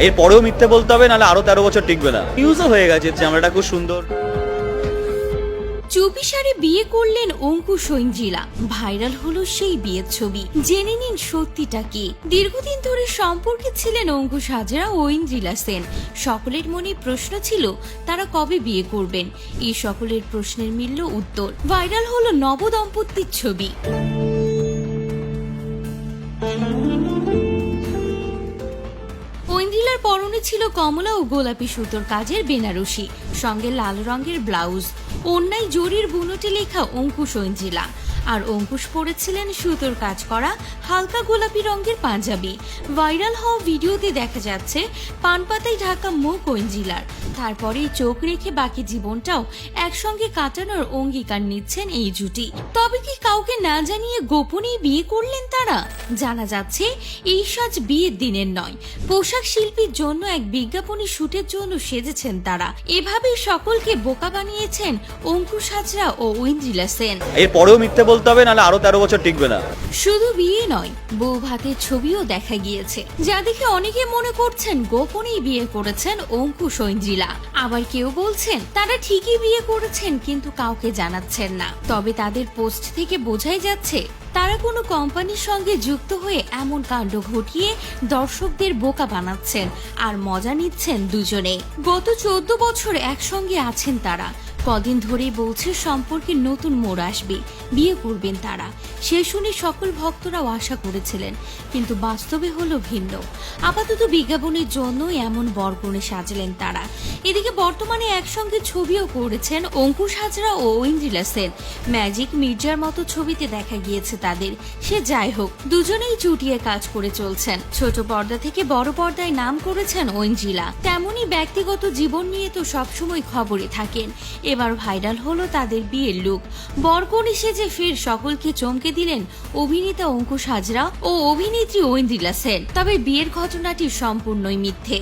এরপরেও মিথ্যে বলতে হবে, নাহলে আরো 13 বছর টিকবে না। নিউজও হয়ে গেছে যে আমরা খুব সুন্দর। চুপিসারে বিয়ে করলেন অঙ্কুশ ঐন্দ্রিলা। ভাইরাল হলো সেই বিয়ের ছবি। জেনে নিন সত্যিটা কি। দীর্ঘদিন ধরে সম্পর্কে ছিলেন অঙ্কুশ হাজরা ও ঐন্দ্রিলা সেন। সকলের মনে প্রশ্ন ছিল তারা কবে বিয়ে করবেন। এই সকলের প্রশ্নের মিলল উত্তর। ভাইরাল হলো নবদম্পতির ছবি। ঐন্দ্রিলার পরনে ছিল কমলা ও গোলাপি সুতোর কাজের বেনারসি, সঙ্গে লাল রঙের ব্লাউজ। ওড়নায় জরির বুনোটে লেখা অঙ্কুশ ঐন্দ্রিলা। আর অঙ্কুশ পরেছিলেন সুতোর কাজ করা হালকা গোলাপি রঙের পাঞ্জাবি। ভাইরাল হওয়া ভিডিওতে দেখা যাচ্ছে পানপাতায় ঢাকা মুখ ঐন্দ্রিলার। তারপরে চোখ রেখে বাকি জীবনটাও একসঙ্গে কাটানোর অঙ্গীকার নিচ্ছেন এই জুটি। তবে কি কাউকে না জানিয়ে গোপনেই বিয়ে করলেন তারা? জানা যাচ্ছে এই সাজ বিয়ের দিনের নয়, পোশাক শিল্পীর জন্য এক বিজ্ঞাপনী শুটের জন্য সেজেছেন তারা। এভাবেই সকলকে বোকা বানিয়েছেন অঙ্কুশ হাজরা ও ঐন্দ্রিলা সেন। এরপরেও মিথ্যে বলতে হবে, নাহলে আরো 13 বছর টিকবে না। শুধু বিয়ে নয়, বউ ভাতের ছবিও দেখা গিয়েছে, যা দেখে অনেকে মনে করছেন গোপনেই বিয়ে করেছেন অঙ্কুশ ঐন্দ্রিলা। আবার কেউ বলছেন তারা ঠিকই বিয়ে করেছেন, কিন্তু কাউকে জানাচ্ছেন না। তবে তাদের পোস্ট থেকে বোঝাই যাচ্ছে তারা কোনো কোম্পানির সঙ্গে যুক্ত হয়ে এমন কাণ্ড ঘটিয়ে দর্শকদের বোকা বানাচ্ছেন আর মজা নিচ্ছেন দুজনে। গত 14 বছর একসঙ্গে আছেন তারা। কদিন ধরেই বলছে সম্পর্কে নতুন মোড় আসবে, বিয়ে করবেন তারা। সে শুনে সকল ভক্তরাও আশা করেছিলেন, কিন্তু বাস্তবে হলো ভিন্ন। আপাতত বিজ্ঞাপনের জন্য এমন বরকনে সাজলেন তারা। এদিকে বর্তমানে একসঙ্গে ছবিও করেছেন অঙ্কুশ হাজরা ও ঐন্দ্রিলা সেন। ম্যাজিক মির্জার মতো ছবিতে দেখা গিয়েছে তাদের। সে যাই হোক, দুজনেই জুটিয়ে কাজ করে চলছেন। ছোট পর্দা থেকে বড় পর্দায় নাম করেছেন ঐন্দ্রিলা। তেমনি ব্যক্তিগত জীবন নিয়ে তো সবসময় খবরে থাকেন। এবার ভাইরাল হলো তাদের বিয়ের লুক। বরকনে সেজে ফের সকলকে চমকে দিলেন অভিনেতা অঙ্কুশ হাজরা ও অভিনেত্রী ঐন্দ্রিলা সেন। তবে বিয়ের ঘটনাটি সম্পূর্ণই মিথ্যে।